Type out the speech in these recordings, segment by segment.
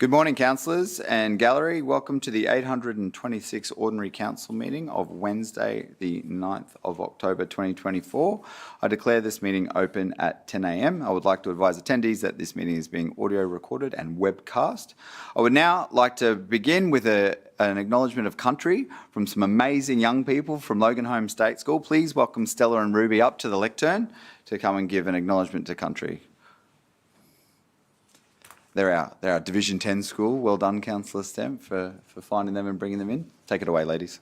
Good morning, councillors and gallery. Welcome to the 826 Ordinary Council meeting of Wednesday, the 9th of October 2024. I declare this meeting open at 10 a.m. I would like to advise attendees that this meeting is being audio recorded and webcast. I would now like to begin with an acknowledgement of country from some amazing young people from Logan Home State School. Please welcome Stella and Ruby up to the lectern to come and give an acknowledgement to country. They're our Division 10 school. Well done, Councillor Stemp, for finding them and bringing them in. Take it away, ladies.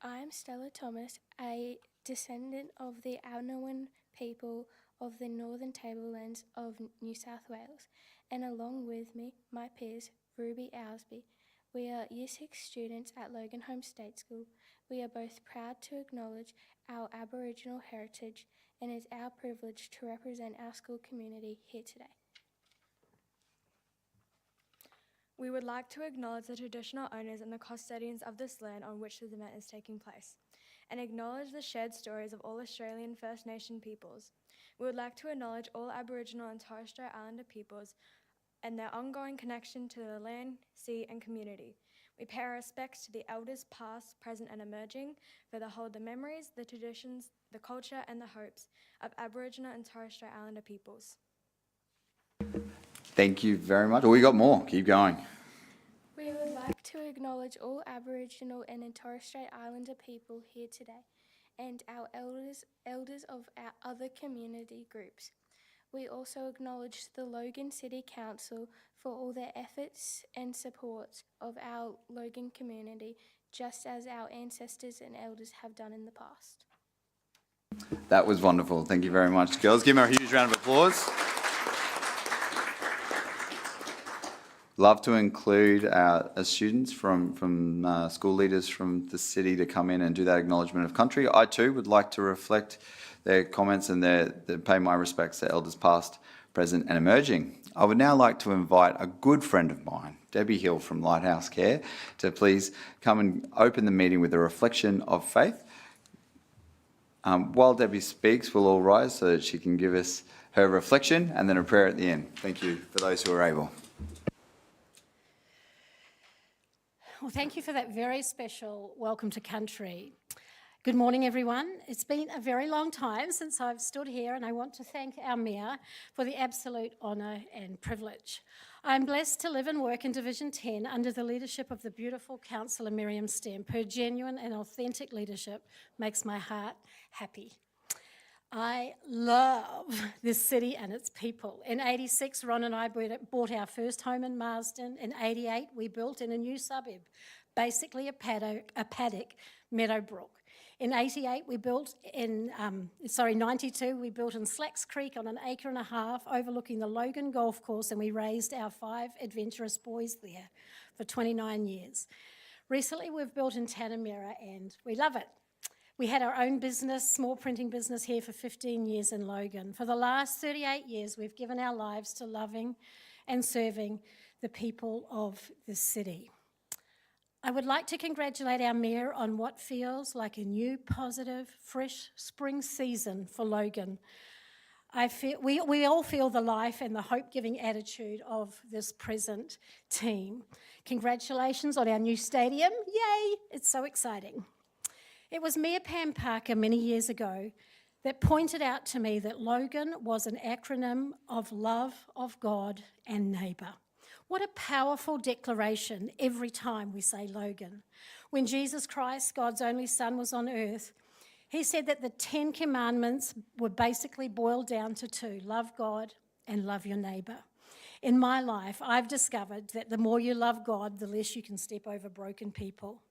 I'm Stella Thomas, a descendant of the Alnoan people of the Northern Tablelands of New South Wales, and along with me, my peers, Ruby Owsby. We are Year 6 students at Logan Home State School. We are both proud to acknowledge our Aboriginal heritage, and it's our privilege to represent our school community here today. We would like to acknowledge the traditional owners and the custodians of this land on which this event is taking place, and acknowledge the shared stories of all Australian First Nation peoples. We would like to acknowledge all Aboriginal and Torres Strait Islander peoples and their ongoing connection to the land, sea and community. We pay our respects to the elders past, present and emerging, for they hold the memories, the traditions, the culture and the hopes of Aboriginal and Torres Strait Islander peoples. Thank you very much. Oh, we got more. Keep going. We would like to acknowledge all Aboriginal and Torres Strait Islander people here today, and our elders of our other community groups. We also acknowledge the Logan City Council for all their efforts and support of our Logan community, just as our ancestors and elders have done in the past. That was wonderful. Thank you very much, girls. Give them a huge round of applause. Love to include our students from school leaders from the city to come in and do that acknowledgement of country. I too would like to reflect their comments and pay my respects to elders past, present and emerging. I would now like to invite a good friend of mine, Debbie Hill from Lighthouse Care, to please come and open the meeting with a reflection of faith. While Debbie speaks, we'll all rise so that she can give us her reflection and then a prayer at the end. Thank you for those who are able. Well, thank you for that very special welcome to country. Good morning, everyone. It's been a very long time since I've stood here, and I want to thank our Mayor for the absolute honour and privilege. I'm blessed to live and work in Division 10 under the leadership of the beautiful Councillor Miriam Stemp. Her genuine and authentic leadership makes my heart happy. I love this city and its people. In 86, Ron and I bought our first home in Marsden. In 88, we built in a new suburb, basically a paddock, Meadowbrook. In 88, we built in, 92, we built in Slacks Creek on an acre and a half overlooking the Logan Golf Course, and we raised our 5 adventurous boys there for 29 years. Recently, we've built in Tanamera and we love it. We had our own business, small printing business here for 15 years in Logan. For the last 38 years, we've given our lives to loving and serving the people of this city. I would like to congratulate our Mayor on what feels like a new, positive, fresh spring season for Logan. We all feel the life and the hope-giving attitude of this present team. Congratulations on our new stadium. Yay! It's so exciting. It was Mayor Pam Parker many years ago that pointed out to me that Logan was an acronym of love of God and neighbour. What a powerful declaration every time we say Logan. When Jesus Christ, God's only Son, was on earth, he said that the 10 commandments were basically boiled down to 2, love God and love your neighbour. In my life, I've discovered that the more you love God, the less you can step over broken people.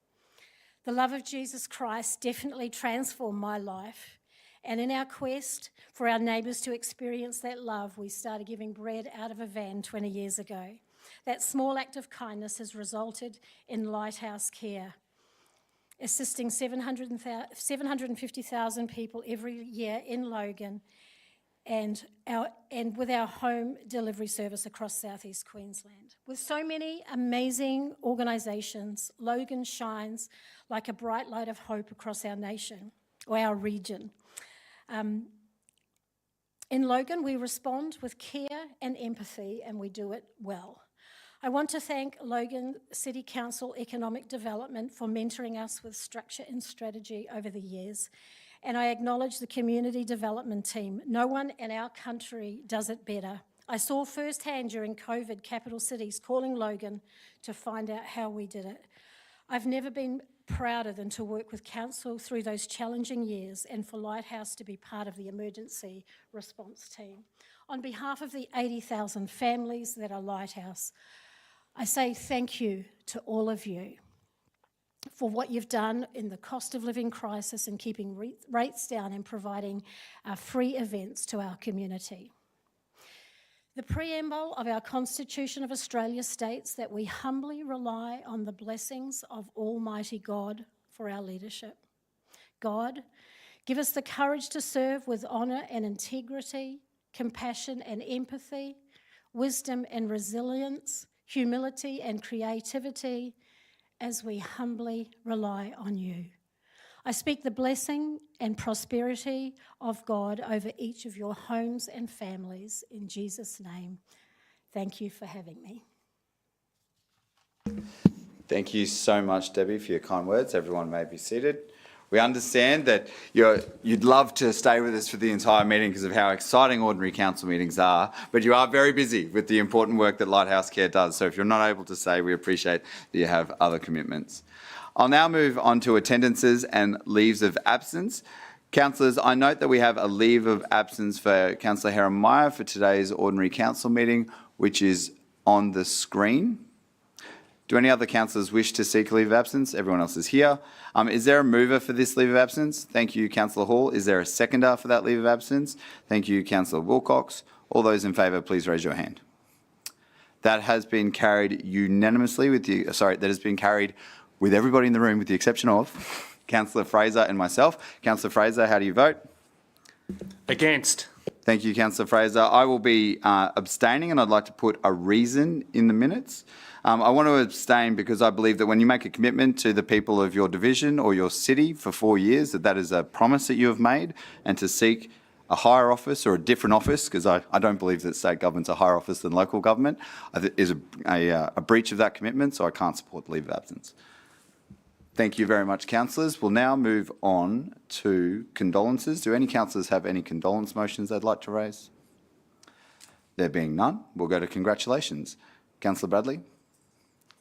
The love of Jesus Christ definitely transformed my life. And in our quest for our neighbours to experience that love, we started giving bread out of a van 20 years ago. That small act of kindness has resulted in Lighthouse Care, assisting 750,000 people every year in Logan and with our home delivery service across southeast Queensland. With so many amazing organisations, Logan shines like a bright light of hope across our nation or our region. In Logan, we respond with care and empathy, and we do it well. I want to thank Logan City Council Economic Development for mentoring us with structure and strategy over the years, and I acknowledge the community development team. No one in our country does it better. I saw firsthand during COVID capital cities calling Logan to find out how we did it. I've never been prouder than to work with council through those challenging years and for Lighthouse to be part of the emergency response team. On behalf of the 80,000 families that are Lighthouse, I say thank you to all of you for what you've done in the cost of living crisis and keeping rates down and providing free events to our community. The preamble of our Constitution of Australia states that we humbly rely on the blessings of Almighty God for our leadership. God, give us the courage to serve with honour and integrity, compassion and empathy, wisdom and resilience, humility and creativity, as we humbly rely on you. I speak the blessing and prosperity of God over each of your homes and families in Jesus' name. Thank you for having me. Thank you so much, Debbie, for your kind words. Everyone may be seated. We understand that you'd love to stay with us for the entire meeting because of how exciting ordinary council meetings are, but you are very busy with the important work that Lighthouse Care does. So if you're not able to stay, we appreciate that you have other commitments. I'll now move on to attendances and leaves of absence. Councillors, I note that we have a leave of absence for Councillor Heremiah for today's ordinary council meeting, which is on the screen. Do any other councillors wish to seek a leave of absence? Everyone else is here. Is there a mover for this leave of absence? Thank you, Councillor Hall. Is there a seconder for that leave of absence? Thank you, Councillor Wilcox. All those in favour, please raise your hand. That has been carried unanimously with everybody in the room with the exception of Councillor Fraser and myself. Councillor Fraser, how do you vote? Against. Thank you, Councillor Fraser. I will be abstaining, and I'd like to put a reason in the minutes. I want to abstain because I believe that when you make a commitment to the people of your division or your city for 4 years, that is a promise that you have made, and to seek a higher office or a different office, because I don't believe that state government's a higher office than local government, is a breach of that commitment, so I can't support the leave of absence. Thank you very much, councillors. We'll now move on to condolences. Do any councillors have any condolence motions they'd like to raise? There being none, we'll go to congratulations. Councillor Bradley?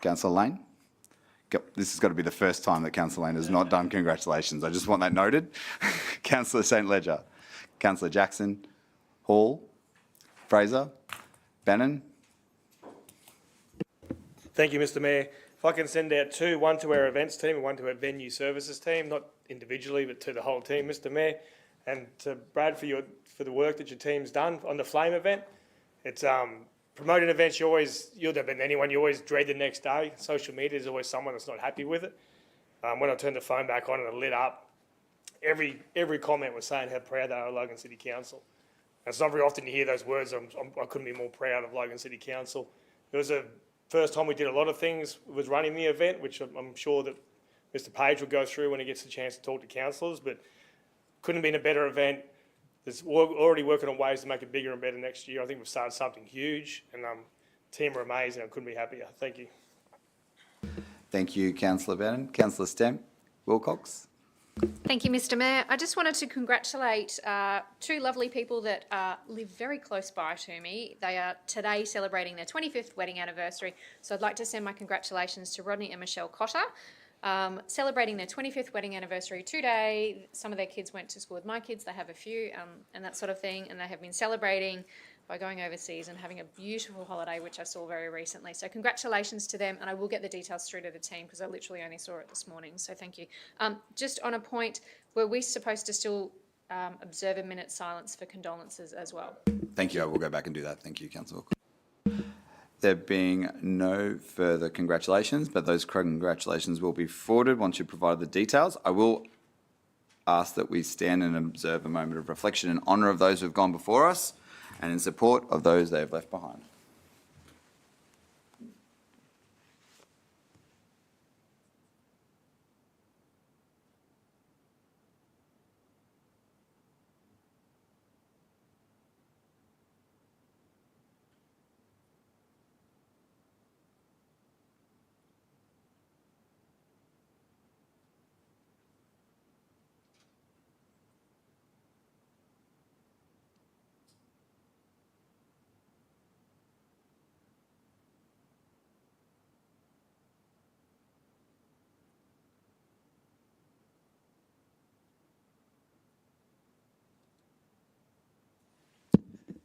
Councillor Lane? This has got to be the first time that Councillor Lane has not done congratulations. I just want that noted. Councillor St Ledger? Councillor Jackson? Hall? Fraser? Bannon? Thank you, Mr Mayor. If I can send out two, one to our events team and one to our venue services team, not individually, but to the whole team, Mr Mayor, and to Brad for the work that your team's done on the Flame event. It's promoting events. You always dread the next day. Social media is always someone that's not happy with it. When I turned the phone back on and it lit up, every comment was saying how proud they are of Logan City Council. And it's not very often you hear those words. I couldn't be more proud of Logan City Council. It was a first time we did a lot of things with running the event, which I'm sure that Mr Page will go through when he gets a chance to talk to councillors, but couldn't have been a better event. There's already working on ways to make it bigger and better next year. I think we've started something huge, and team are amazing. I couldn't be happier. Thank you. Thank you, Councillor Bannon. Councillor Stemp? Wilcox? Thank you, Mr Mayor. I just wanted to congratulate two lovely people that live very close by to me. They are today celebrating their 25th wedding anniversary, so I'd like to send my congratulations to Rodney and Michelle Cotter, celebrating their 25th wedding anniversary today. Some of their kids went to school with my kids. They have a few and that sort of thing, and they have been celebrating by going overseas and having a beautiful holiday, which I saw very recently. So congratulations to them, and I will get the details through to the team because I literally only saw it this morning, so thank you. Just on a point, were we supposed to still observe a minute's silence for condolences as well? Thank you. I will go back and do that. Thank you, Councillor Wilcox. There being no further congratulations, but those congratulations will be forwarded once you provide the details. I will ask that we stand and observe a moment of reflection in honour of those who have gone before us and in support of those they have left behind.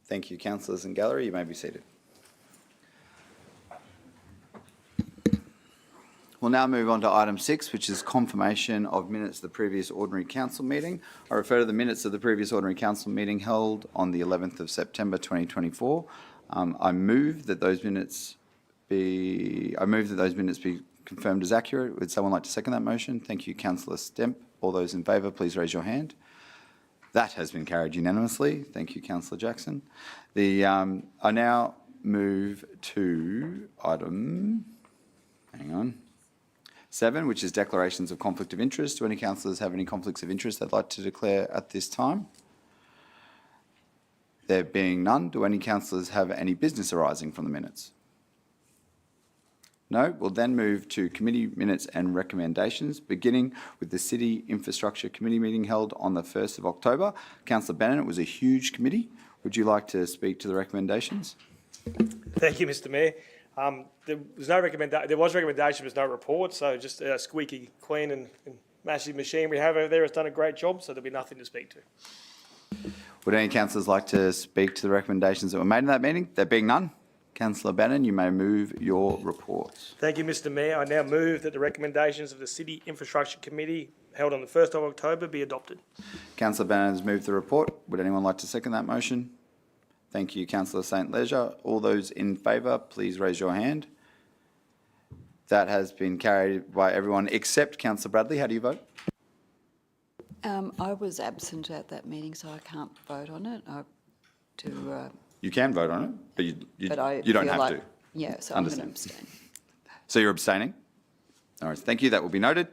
Thank you, councillors and gallery. You may be seated. We'll now move on to item 6, which is confirmation of minutes of the previous ordinary council meeting. I refer to the minutes of the previous ordinary council meeting held on the 11th of September 2024. I move that those minutes be confirmed as accurate. Would someone like to second that motion? Thank you, councillor Stemp. All those in favour, please raise your hand. That has been carried unanimously. Thank you, councillor Jackson. I now move to item 7, which is declarations of conflict of interest. Do any councillors have any conflicts of interest they'd like to declare at this time? There being none, do any councillors have any business arising from the minutes? No? We'll then move to committee minutes and recommendations, beginning with the City Infrastructure Committee meeting held on the 1st of October. Councillor Bannon, it was a huge committee. Would you like to speak to the recommendations? Thank you, Mr Mayor. There was recommendation, but no report, so just a squeaky clean and massive machine we have over there has done a great job, so there'll be nothing to speak to. Would any councillors like to speak to the recommendations that were made in that meeting? There being none, councillor Bannon, you may move your reports. Thank you, Mr Mayor. I now move that the recommendations of the City Infrastructure Committee held on the 1st of October be adopted. Councillor Bannon has moved the report. Would anyone like to second that motion? Thank you, councillor St Leger. All those in favour, please raise your hand. That has been carried by everyone except councillor Bradley. How do you vote? I was absent at that meeting, so I can't vote on it. You can vote on it, but you don't have to. Yeah, so I'm going to abstain. So you're abstaining? All right, thank you. That will be noted.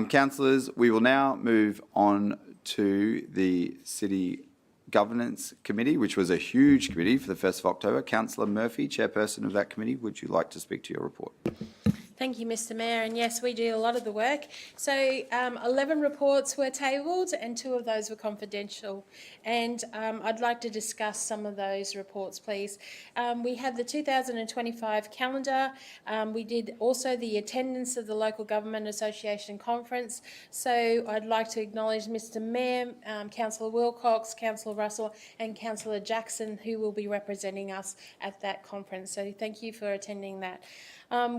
Councillors, we will now move on to the City Governance Committee, which was a huge committee for the 1st of October. Councillor Murphy, chairperson of that committee, would you like to speak to your report? Thank you, Mr Mayor, and yes, we do a lot of the work. So 11 reports were tabled and 2 of those were confidential, and I'd like to discuss some of those reports, please. We had the 2025 calendar. We did also the attendance of the Local Government Association conference, so I'd like to acknowledge Mr Mayor, Councillor Wilcox, Councillor Russell and Councillor Jackson, who will be representing us at that conference, so thank you for attending that.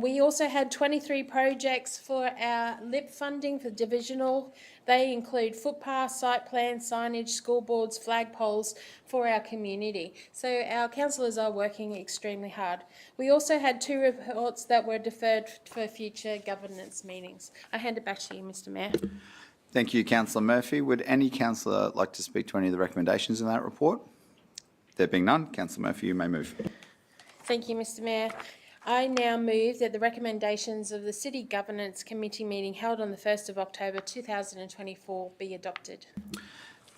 We also had 23 projects for our LIP funding for divisional. They include footpaths, site plans, signage, scoreboards, flagpoles for our community. So our councillors are working extremely hard. We also had 2 reports that were deferred for future governance meetings. I hand it back to you, Mr Mayor. Thank you, councillor Murphy. Would any councillor like to speak to any of the recommendations in that report? There being none, councillor Murphy, you may move. Thank you, Mr Mayor. I now move that the recommendations of the City Governance Committee meeting held on the 1st of October 2024 be adopted.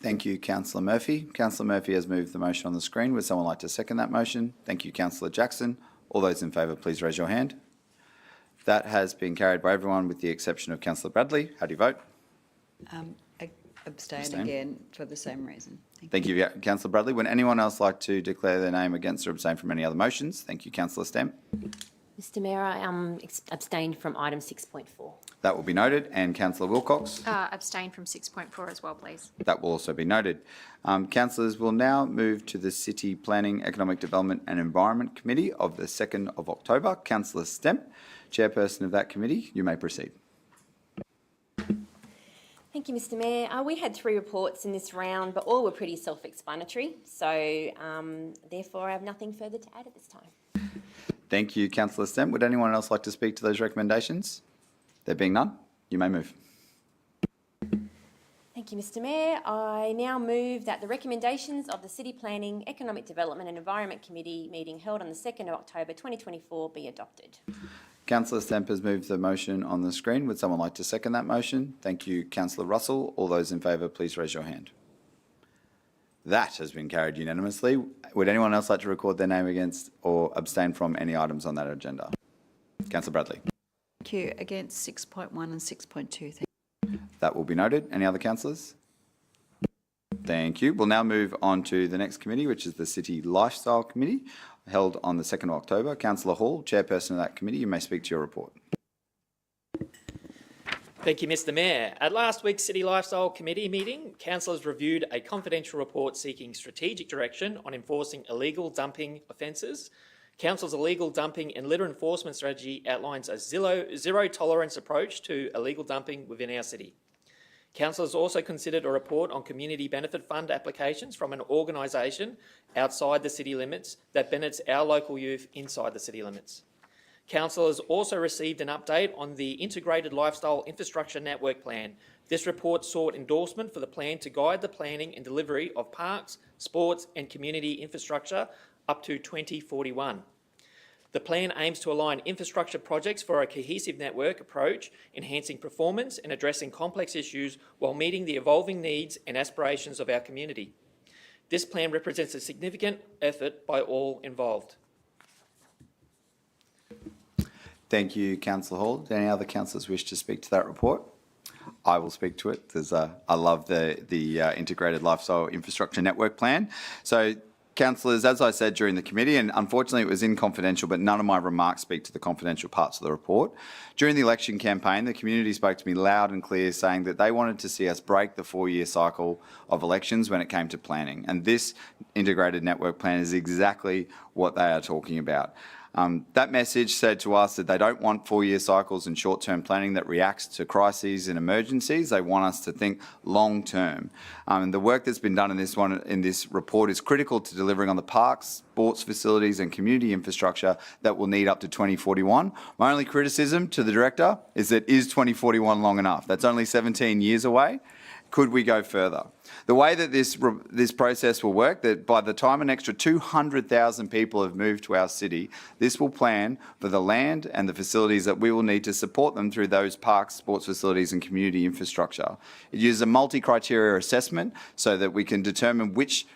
Thank you, councillor Murphy. Councillor Murphy has moved the motion on the screen. Would someone like to second that motion? Thank you, councillor Jackson. All those in favour, please raise your hand. That has been carried by everyone with the exception of councillor Bradley. How do you vote? Abstain again for the same reason. Thank you, councillor Bradley. Would anyone else like to declare their name against or abstain from any other motions? Thank you, councillor Stemp. Mr Mayor, I abstained from item 6.4. That will be noted. And councillor Wilcox? Abstain from 6.4 as well, please. That will also be noted. Councillors, will now move to the City Planning, Economic Development and Environment Committee of the 2nd of October. Councillor Stemp, chairperson of that committee, you may proceed. Thank you, Mr Mayor. We had 3 reports in this round, but all were pretty self-explanatory. So, therefore, I have nothing further to add at this time. Thank you, councillor Stemp. Would anyone else like to speak to those recommendations? There being none, you may move. Thank you, Mr Mayor. I now move that the recommendations of the City Planning, Economic Development and Environment Committee meeting held on the 2nd of October 2024 be adopted. Councillor Stemp has moved the motion on the screen. Would someone like to second that motion? Thank you, councillor Russell. All those in favour, please raise your hand. That has been carried unanimously. Would anyone else like to record their name against or abstain from any items on that agenda? Councillor Bradley. Thank you. Against 6.1 and 6.2. That will be noted. Any other councillors? Thank you. We'll now move on to the next committee, which is the City Lifestyle Committee, held on the 2nd of October. Councillor Hall, chairperson of that committee, you may speak to your report. Thank you, Mr Mayor. At last week's City Lifestyle Committee meeting, councillors reviewed a confidential report seeking strategic direction on enforcing illegal dumping offences. Council's illegal dumping and litter enforcement strategy outlines a zero tolerance approach to illegal dumping within our city. Councillors also considered a report on community benefit fund applications from an organisation outside the city limits that benefits our local youth inside the city limits. Councillors also received an update on the Integrated Lifestyle Infrastructure Network Plan. This report sought endorsement for the plan to guide the planning and delivery of parks, sports and community infrastructure up to 2041. The plan aims to align infrastructure projects for a cohesive network approach, enhancing performance and addressing complex issues while meeting the evolving needs and aspirations of our community. This plan represents a significant effort by all involved. Thank you, Councillor Hall. Do any other councillors wish to speak to that report? I will speak to it because I love the Integrated Lifestyle Infrastructure Network Plan. So, councillors, as I said during the committee, and unfortunately it was in confidential, but none of my remarks speak to the confidential parts of the report. During the election campaign, the community spoke to me loud and clear saying that they wanted to see us break the 4-year cycle of elections when it came to planning. And this integrated network plan is exactly what they are talking about. That message said to us that they don't want 4-year cycles and short-term planning that reacts to crises and emergencies. They want us to think long-term. And the work that's been done in this report is critical to delivering on the parks, sports facilities and community infrastructure that will need up to 2041. My only criticism to the director is that is 2041 long enough? That's only 17 years away. Could we go further? The way that this process will work, that by the time an extra 200,000 people have moved to our city, this will plan for the land and the facilities that we will need to support them through those parks, sports facilities and community infrastructure. It uses a multi-criteria assessment so that we can determine which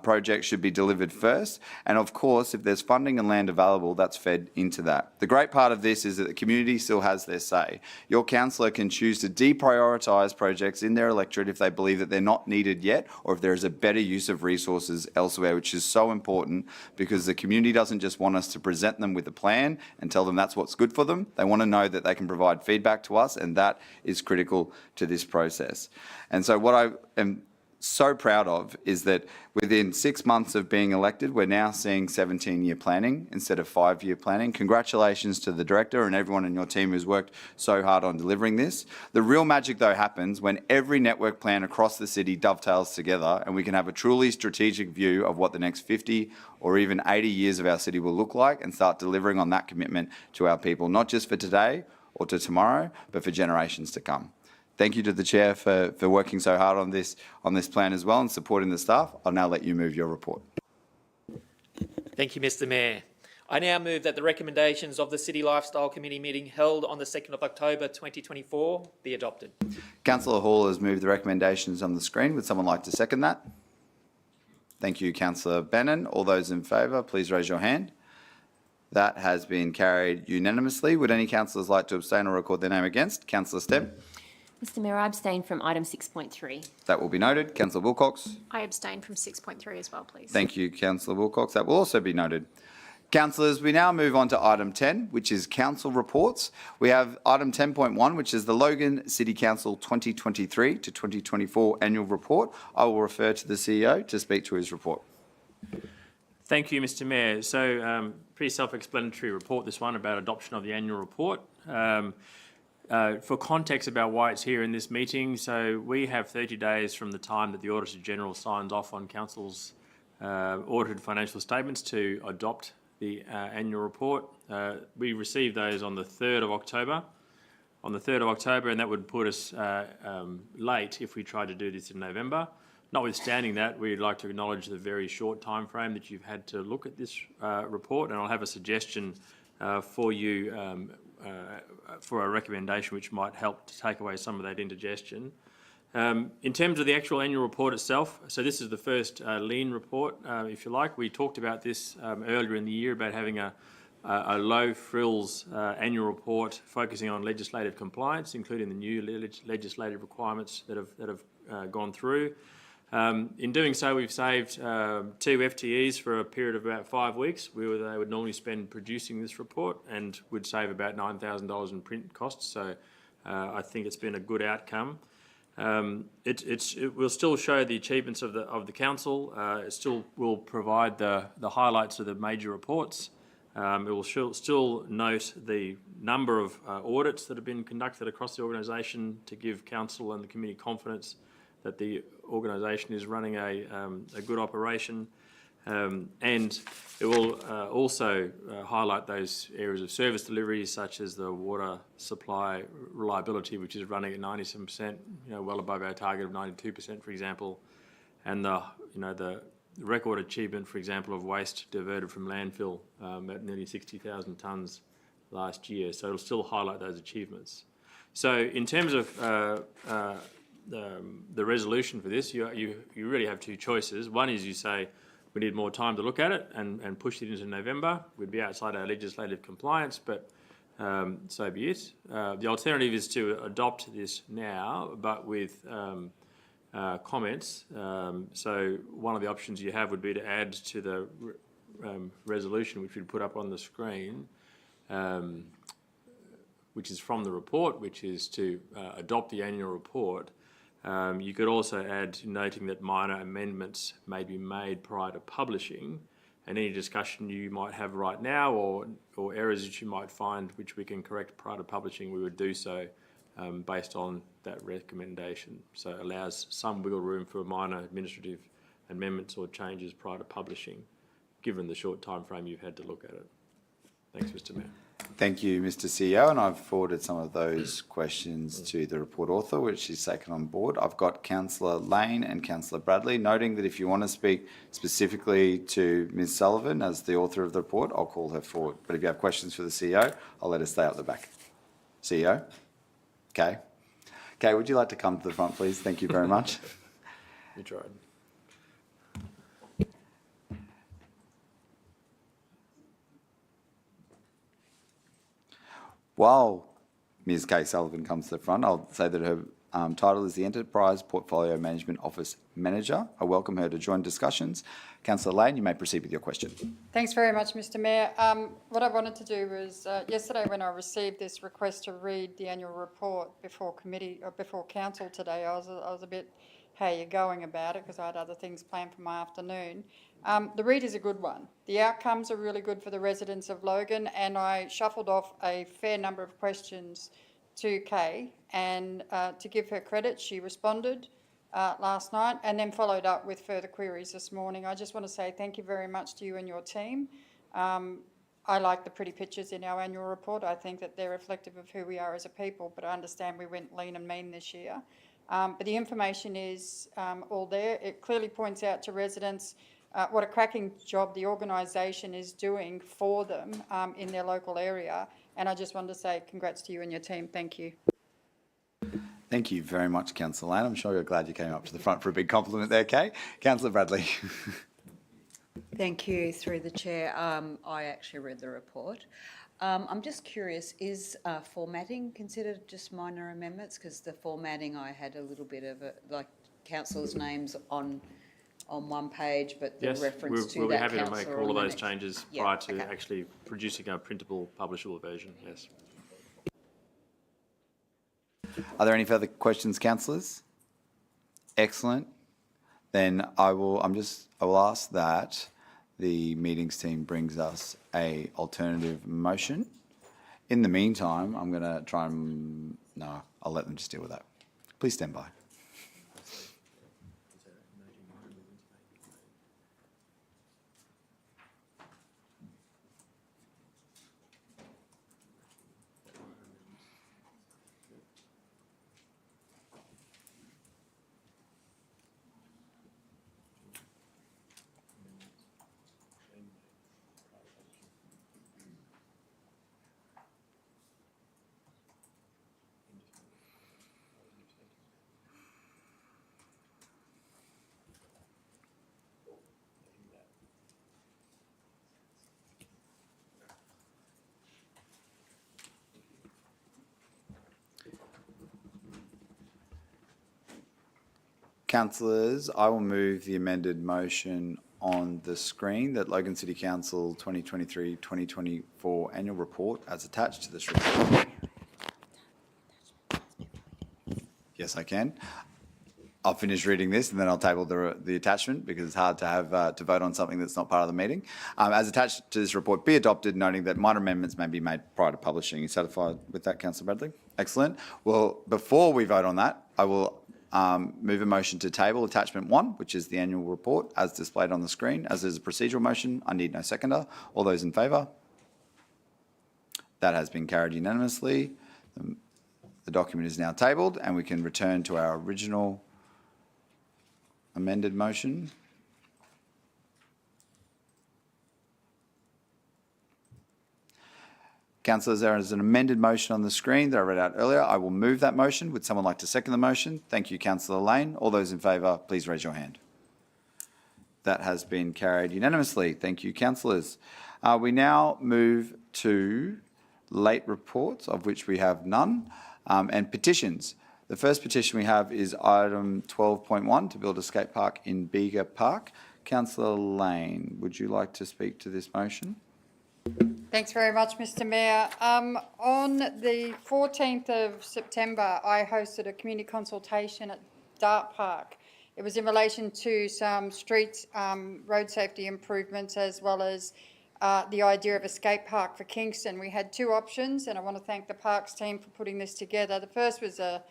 projects should be delivered first. And of course, if there's funding and land available, that's fed into that. The great part of this is that the community still has their say. Your councillor can choose to deprioritise projects in their electorate if they believe that they're not needed yet, or if there is a better use of resources elsewhere, which is so important because the community doesn't just want us to present them with a plan and tell them that's what's good for them. They want to know that they can provide feedback to us, and that is critical to this process. And so what I am so proud of is that within 6 months of being elected, we're now seeing 17-year planning instead of 5-year planning. Congratulations to the director and everyone in your team who's worked so hard on delivering this. The real magic, though, happens when every network plan across the city dovetails together and we can have a truly strategic view of what the next 50 or even 80 years of our city will look like and start delivering on that commitment to our people, not just for today or to tomorrow, but for generations to come. Thank you to the Chair for working so hard on this plan as well and supporting the staff. I'll now let you move your report. Thank you, Mr Mayor. I now move that the recommendations of the City Lifestyle Committee meeting held on the 2nd of October 2024 be adopted. Councillor Hall has moved the recommendations on the screen. Would someone like to second that? Thank you, Councillor Bannon. All those in favour, please raise your hand. That has been carried unanimously. Would any councillors like to abstain or record their name against? Councillor Stepp. Mr Mayor, I abstain from item 6.3. That will be noted. Councillor Wilcox. I abstain from 6.3 as well, please. Thank you, Councillor Wilcox. That will also be noted. Councillors, we now move on to item 10, which is council reports. We have item 10.1, which is the Logan City Council 2023 to 2024 annual report. I will refer to the CEO to speak to his report. Thank you, Mr Mayor. So, pretty self-explanatory report, this one, about adoption of the annual report. For context about why it's here in this meeting, so we have 30 days from the time that the Auditor General signs off on Council's audited financial statements to adopt the annual report. We received those on the 3rd of October. On the 3rd of October, and that would put us late if we tried to do this in November. Notwithstanding that, we'd like to acknowledge the very short time frame that you've had to look at this report, and I'll have a suggestion for you for a recommendation which might help to take away some of that indigestion. In terms of the actual annual report itself, so this is the first lean report, if you like. We talked about this earlier in the year about having a low frills annual report focusing on legislative compliance, including the new legislative requirements that have gone through. In doing so, we've saved 2 FTEs for a period of about 5 weeks. They would normally spend producing this report and would save about $9,000 in print costs. So I think it's been a good outcome. It will still show the achievements of the council. It still will provide the highlights of the major reports. It will still note the number of audits that have been conducted across the organisation to give council and the community confidence that the organisation is running a good operation. And it will also highlight those areas of service delivery, such as the water supply reliability, which is running at 97%, well above our target of 92%, for example, and the record achievement, for example, of waste diverted from landfill at nearly 60,000 tonnes last year. So it'll still highlight those achievements. So in terms of the resolution for this, you really have two choices. One is you say, we need more time to look at it and push it into November. We'd be outside our legislative compliance, but so be it. The alternative is to adopt this now, but with comments. So one of the options you have would be to add to the resolution, which we'd put up on the screen, which is from the report, which is to adopt the annual report. You could also add, noting that minor amendments may be made prior to publishing, and any discussion you might have right now or errors that you might find which we can correct prior to publishing, we would do so based on that recommendation. So it allows some wiggle room for minor administrative amendments or changes prior to publishing, given the short time frame you've had to look at it. Thanks, Mr. Mayor. Thank you, Mr. CEO, and I've forwarded some of those questions to the report author, which she's taken on board. I've got Councillor Lane and Councillor Bradley, noting that if you want to speak specifically to Ms. Sullivan as the author of the report, I'll call her forward. But if you have questions for the CEO, I'll let her stay up the back. CEO? Okay. Okay, would you like to come to the front, please? Thank you very much. You tried. While Ms. Kay Sullivan comes to the front, I'll say that her title is the Enterprise Portfolio Management Office Manager. I welcome her to join discussions. Councillor Lane, you may proceed with your question. Thanks very much, Mr. Mayor. What I wanted to do was, yesterday when I received this request to read the annual report before committee or before council today, I was a bit, how you're going about it, because I had other things planned for my afternoon. The read is a good one. The outcomes are really good for the residents of Logan, and I shuffled off a fair number of questions to Kay, and to give her credit, she responded last night and then followed up with further queries this morning. I just want to say thank you very much to you and your team. I like the pretty pictures in our annual report. I think that they're reflective of who we are as a people, but I understand we went lean and mean this year. But the information is all there. It clearly points out to residents what a cracking job the organisation is doing for them in their local area. And I just wanted to say congrats to you and your team. Thank you. Thank you very much, Councillor Lane. I'm sure you're glad you came up to the front for a big compliment there, Kay. Councillor Bradley. Thank you, through the chair. I actually read the report. I'm just curious, is formatting considered just minor amendments? Because the formatting, I had a little bit of like councillors' names on one page, but the reference to we'll that be happy to make all of those changes prior to okay. actually producing a printable, publishable version, yes. Are there any further questions, councillors? Excellent. Then I will ask that the meetings team brings us a alternative motion. In the meantime, I'm going to try and... No, I'll let them just deal with that. Please stand by. Councillors, I will move the amended motion on the screen that Logan City Council 2023-2024 annual report as attached to this report. Yes, I can. I'll finish reading this and then I'll table the attachment because it's hard to have to vote on something that's not part of the meeting. As attached to this report, be adopted, noting that minor amendments may be made prior to publishing. Are you satisfied with that, Councillor Bradley? Excellent. Well, before we vote on that, I will move a motion to table attachment 1, which is the annual report as displayed on the screen. As is a procedural motion, I need no seconder. All those in favour? That has been carried unanimously. The document is now tabled and we can return to our original amended motion. Councillors, there is an amended motion on the screen that I read out earlier. I will move that motion. Would someone like to second the motion? Thank you, Councillor Lane. All those in favour, please raise your hand. That has been carried unanimously. Thank you, councillors. We now move to late reports, of which we have none, and petitions. The first petition we have is item 12.1 to build a skate park in Bega Park. Councillor Lane, would you like to speak to this motion? Thanks very much, Mr Mayor. On the 14th of September, I hosted a community consultation at Dart Park. It was in relation to some street road safety improvements as well as the idea of a skate park for Kingston. We had 2 options and I want to thank the Parks team for putting this together. The first was a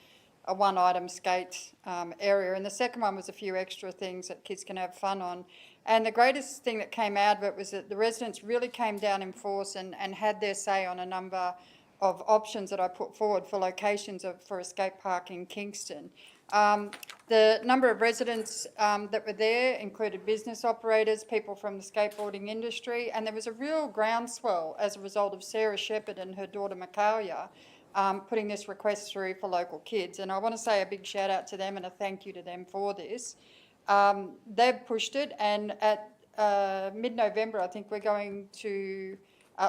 one-item skate area and the second one was a few extra things that kids can have fun on. And the greatest thing that came out of it was that the residents really came down in force and had their say on a number of options that I put forward for locations for a skate park in Kingston. The number of residents that were there included business operators, people from the skateboarding industry, and there was a real groundswell as a result of Sarah Shepherd and her daughter Mikalia putting this request through for local kids. And I want to say a big shout out to them and a thank you to them for this. They've pushed it, and at mid-November I think we're going to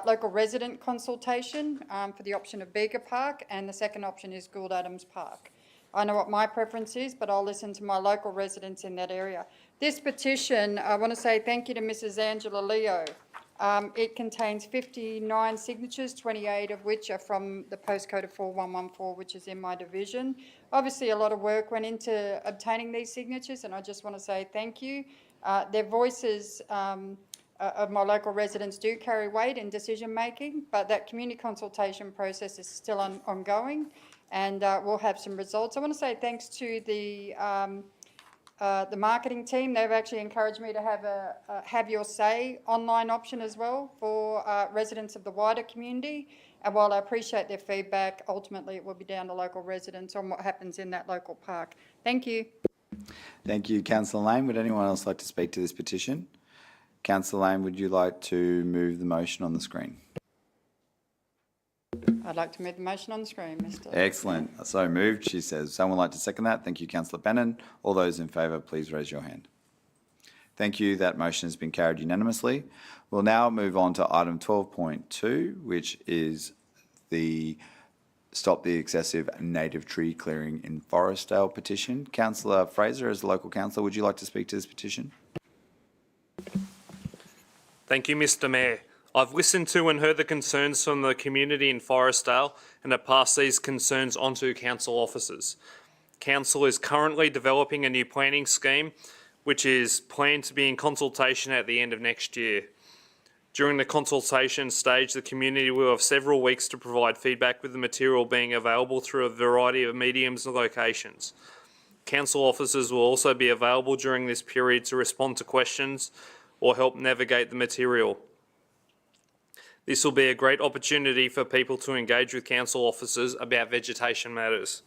local resident consultation for the option of Bega Park, and the second option is Gould Adams Park. I know what my preference is, but I'll listen to my local residents in that area. This petition, I want to say thank you to Mrs. Angela Leo. It contains 59 signatures, 28 of which are from the postcode of 4114, which is in my division. Obviously, a lot of work went into obtaining these signatures, and I just want to say thank you. Their voices of my local residents do carry weight in decision making, but that community consultation process is still ongoing, and we'll have some results. I want to say thanks to the marketing team. They've actually encouraged me to have a have your say online option as well for residents of the wider community. And while I appreciate their feedback, ultimately it will be down to local residents on what happens in that local park. Thank you. Thank you, Councillor Lane. Would anyone else like to speak to this petition? Councillor Lane, would you like to move the motion on the screen? I'd like to move the motion on the screen, Mr. Excellent. So moved, she says. Someone like to second that? Thank you, Councillor Bannon. All those in favour, please raise your hand. Thank you. That motion has been carried unanimously. We'll now move on to item 12.2, which is the Stop the Excessive Native Tree Clearing in Forestdale petition. Councillor Fraser, as the local councillor, would you like to speak to this petition? Thank you, Mr Mayor. I've listened to and heard the concerns from the community in Forestdale and have passed these concerns on to council officers. Council is currently developing a new planning scheme which is planned to be in consultation at the end of next year. During the consultation stage, the community will have several weeks to provide feedback, with the material being available through a variety of mediums and locations. Council officers will also be available during this period to respond to questions or help navigate the material. This will be a great opportunity for people to engage with council officers about vegetation matters.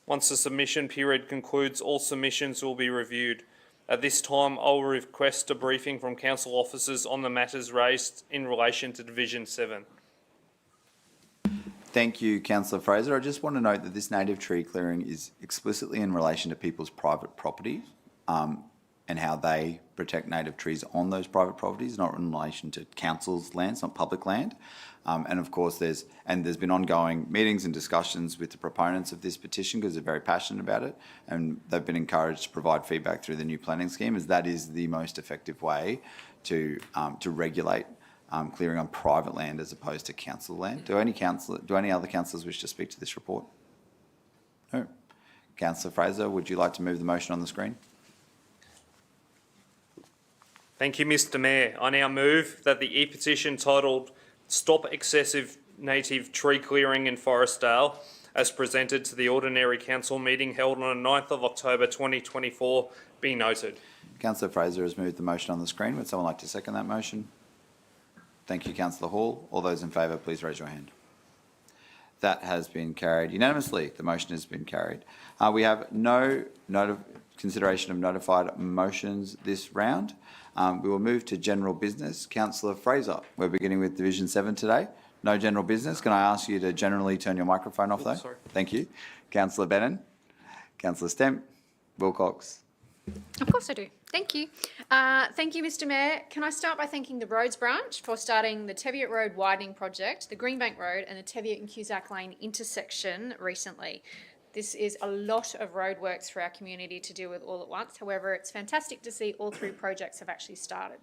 Once the submission period concludes, all submissions will be reviewed. At this time, I will request a briefing from council officers on the matters raised in relation to Division 7. Thank you, Councillor Fraser. I just want to note that this native tree clearing is explicitly in relation to people's private properties and how they protect native trees on those private properties, not in relation to council's lands, not public land. And of course, there's been ongoing meetings and discussions with the proponents of this petition because they're very passionate about it, and they've been encouraged to provide feedback through the new planning scheme, as that is the most effective way to regulate clearing on private land as opposed to council land. Do any other councillors wish to speak to this report? No. Councillor Fraser, would you like to move the motion on the screen? Thank you, Mr Mayor. I now move that the e-petition titled Stop Excessive Native Tree Clearing in Forestdale, as presented to the Ordinary Council meeting held on the 9th of October 2024, be noted. Councillor Fraser has moved the motion on the screen. Would someone like to second that motion? Thank you, Councillor Hall. All those in favour, please raise your hand. That has been carried unanimously. The motion has been carried. We have no consideration of notified motions this round. We will move to general business. Councillor Fraser, we're beginning with Division 7 today. No general business. Can I ask you to generally turn your microphone off, though? Sorry. Thank you. Councillor Bennon, Councillor Stemp, Wilcox. Of course I do. Thank you. Thank you, Mr Mayor. Can I start by thanking the Roads Branch for starting the Teviot Road widening project, the Greenbank Road and the Teviot and Cusack Lane intersection recently. This is a lot of roadworks for our community to deal with all at once. However, it's fantastic to see all three projects have actually started.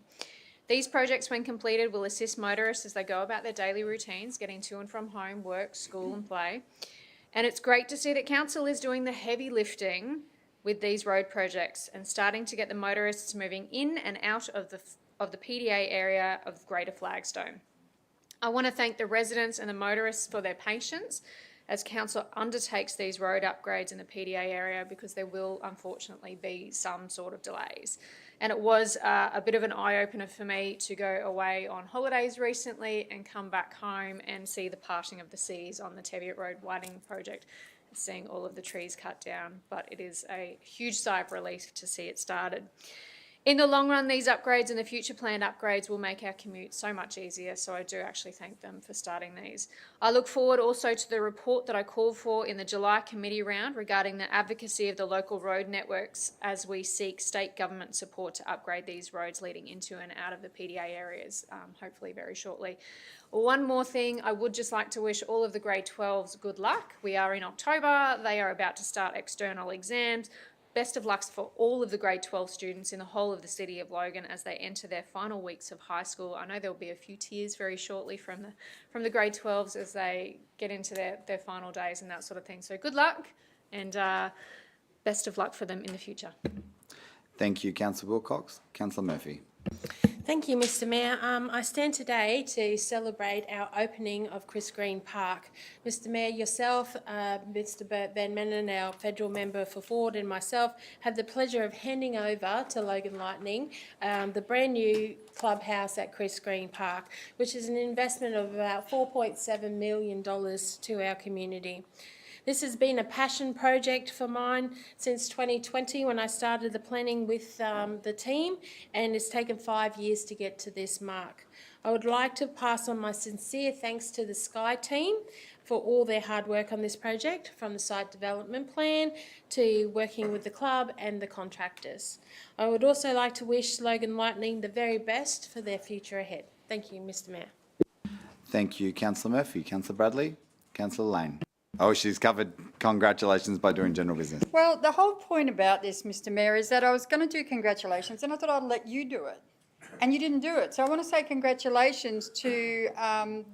These projects, when completed, will assist motorists as they go about their daily routines, getting to and from home, work, school and play. And it's great to see that Council is doing the heavy lifting with these road projects and starting to get the motorists moving in and out of the PDA area of Greater Flagstone. I want to thank the residents and the motorists for their patience as Council undertakes these road upgrades in the PDA area, because there will unfortunately be some sort of delays. And it was a bit of an eye-opener for me to go away on holidays recently and come back home and see the parting of the seas on the Teviot Road widening project, seeing all of the trees cut down. But it is a huge sigh of relief to see it started. In the long run, these upgrades and the future planned upgrades will make our commute so much easier, so I do actually thank them for starting these. I look forward also to the report that I called for in the July committee round regarding the advocacy of the local road networks as we seek state government support to upgrade these roads leading into and out of the PDA areas, hopefully very shortly. One more thing, I would just like to wish all of the grade 12s good luck. We are in October, they are about to start external exams. Best of luck for all of the grade 12 students in the whole of the city of Logan as they enter their final weeks of high school. I know there'll be a few tears very shortly from the grade 12s as they get into their final days and that sort of thing. So good luck and best of luck for them in the future. Thank you, Councillor Wilcox. Councillor Murphy. Thank you, Mr Mayor. I stand today to celebrate our opening of Chris Green Park. Mr Mayor, yourself, Mr Bert Van Mennen, our federal member for Ford, and myself have the pleasure of handing over to Logan Lightning the brand new clubhouse at Chris Green Park, which is an investment of about $4.7 million to our community. This has been a passion project for mine since 2020 when I started the planning with the team, and it's taken 5 years to get to this mark. I would like to pass on my sincere thanks to the Sky team for all their hard work on this project, from the site development plan to working with the club and the contractors. I would also like to wish Logan Lightning the very best for their future ahead. Thank you, Mr Mayor. Thank you, Councillor Murphy. Councillor Bradley. Councillor Lane. Oh, she's covered congratulations by doing general business. Well, the whole point about this, Mr Mayor, is that I was going to do congratulations and I thought I'd let you do it. And you didn't do it. So I want to say congratulations to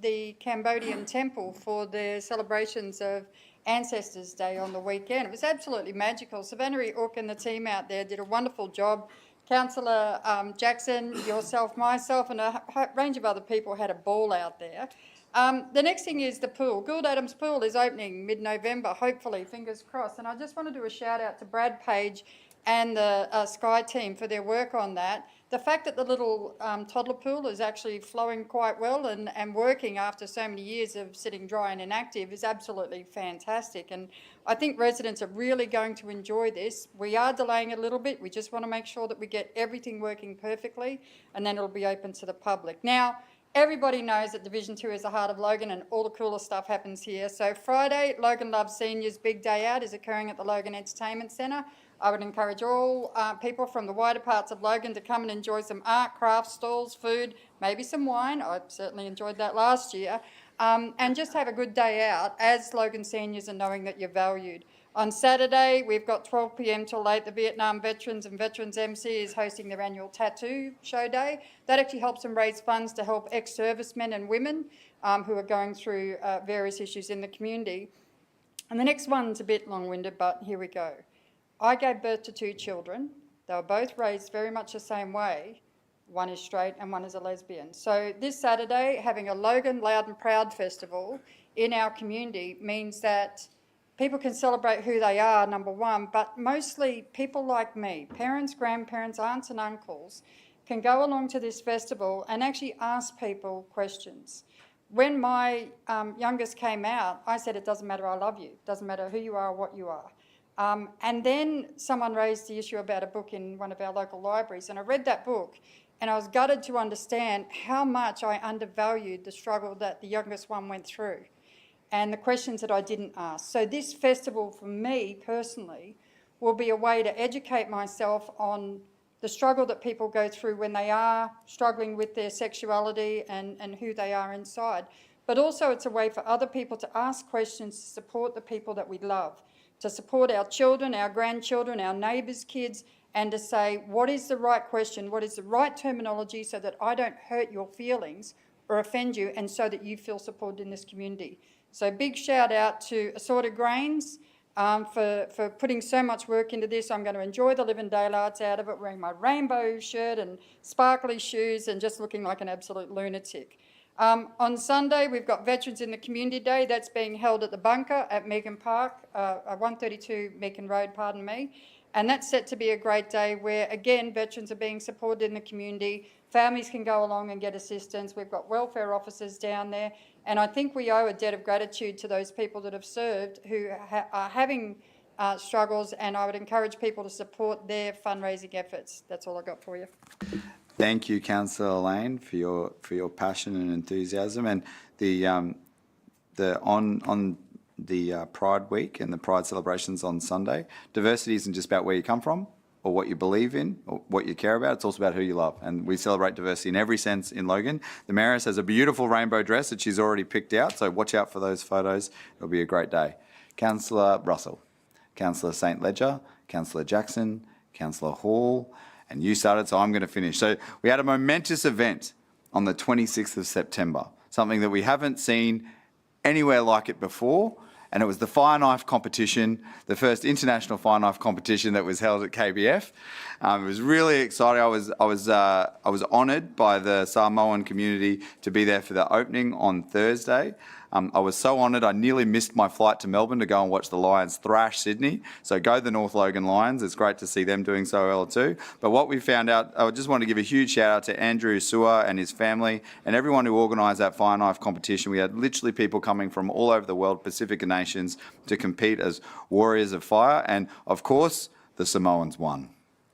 the Cambodian temple for their celebrations of Ancestors Day on the weekend. It was absolutely magical. Savannah Ork and the team out there did a wonderful job. Councillor Jackson, yourself, myself, and a range of other people had a ball out there. The next thing is the pool. Gould Adams Pool is opening mid-November, hopefully, fingers crossed. And I just want to do a shout out to Brad Page and the Sky team for their work on that. The fact that the little toddler pool is actually flowing quite well and working after so many years of sitting dry and inactive is absolutely fantastic. And I think residents are really going to enjoy this. We are delaying it a little bit. We just want to make sure that we get everything working perfectly, and then it'll be open to the public. Now, everybody knows that Division 2 is the heart of Logan and all the cooler stuff happens here. So Friday, Logan Loves Seniors Big Day Out is occurring at the Logan Entertainment Centre. I would encourage all people from the wider parts of Logan to come and enjoy some art, craft stalls, food, maybe some wine. I certainly enjoyed that last year. And just have a good day out as Logan seniors and knowing that you're valued. On Saturday, we've got 12 p.m. till late. The Vietnam Veterans and Veterans MC is hosting their annual tattoo show day. That actually helps them raise funds to help ex-servicemen and women who are going through various issues in the community. And the next one's a bit long-winded, but here we go. I gave birth to 2 children. They were both raised very much the same way. One is straight and one is a lesbian. So this Saturday, having a Logan Loud and Proud festival in our community means that people can celebrate who they are, number one, but mostly people like me, parents, grandparents, aunts and uncles, can go along to this festival and actually ask people questions. When my youngest came out, I said, it doesn't matter, I love you. It doesn't matter who you are or what you are. And then someone raised the issue about a book in one of our local libraries, and I read that book and I was gutted to understand how much I undervalued the struggle that the youngest one went through and the questions that I didn't ask. So this festival for me personally will be a way to educate myself on the struggle that people go through when they are struggling with their sexuality and who they are inside. But also it's a way for other people to ask questions to support the people that we love, to support our children, our grandchildren, our neighbours' kids, and to say, what is the right question, what is the right terminology so that I don't hurt your feelings or offend you, and so that you feel supported in this community. So big shout out to Assorted Grains for putting so much work into this. I'm going to enjoy the living daylights out of it, wearing my rainbow shirt and sparkly shoes and just looking like an absolute lunatic. On Sunday, we've got Veterans in the Community Day. That's being held at the Bunker at Meakin Park, 132 Meakin Road, pardon me. And that's set to be a great day where, again, veterans are being supported in the community. Families can go along and get assistance. We've got welfare officers down there. And I think we owe a debt of gratitude to those people that have served who are having struggles, and I would encourage people to support their fundraising efforts. That's all I got for you. Thank you, Councillor Lane, for your passion and enthusiasm. And on the Pride Week and the Pride celebrations on Sunday, diversity isn't just about where you come from or what you believe in or what you care about. It's also about who you love. And we celebrate diversity in every sense in Logan. The Mayoress has a beautiful rainbow dress that she's already picked out, so watch out for those photos. It'll be a great day. Councillor Russell, Councillor St Ledger, Councillor Jackson, Councillor Hall, and you started, so I'm going to finish. So we had a momentous event on the 26th of September, something that we haven't seen anywhere like it before, and it was the fire knife competition, the first international fire knife competition that was held at KBF. It was really exciting. I was honoured by the Samoan community to be there for the opening on Thursday. I was so honoured, I nearly missed my flight to Melbourne to go and watch the Lions thrash Sydney. So go the North Logan Lions. It's great to see them doing so well too. But what we found out, I just want to give a huge shout out to Andrew Sewer and his family and everyone who organised that fire knife competition. We had literally people coming from all over the world, Pacific nations, to compete as warriors of fire. And of course, the Samoans won.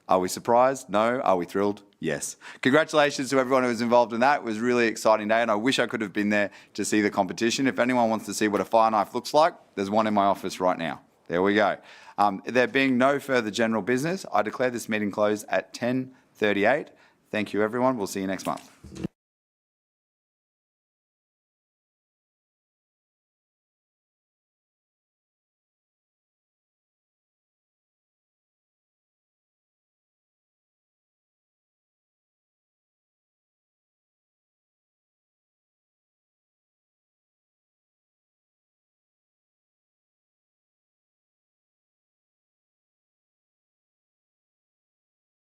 Are we surprised? No. Are we thrilled? Yes. Congratulations to everyone who was involved in that. It was a really exciting day, and I wish I could have been there to see the competition. If anyone wants to see what a fire knife looks like, there's one in my office right now. There we go. There being no further general business, I declare this meeting closed at 10:38. Thank you, everyone. We'll see you next month.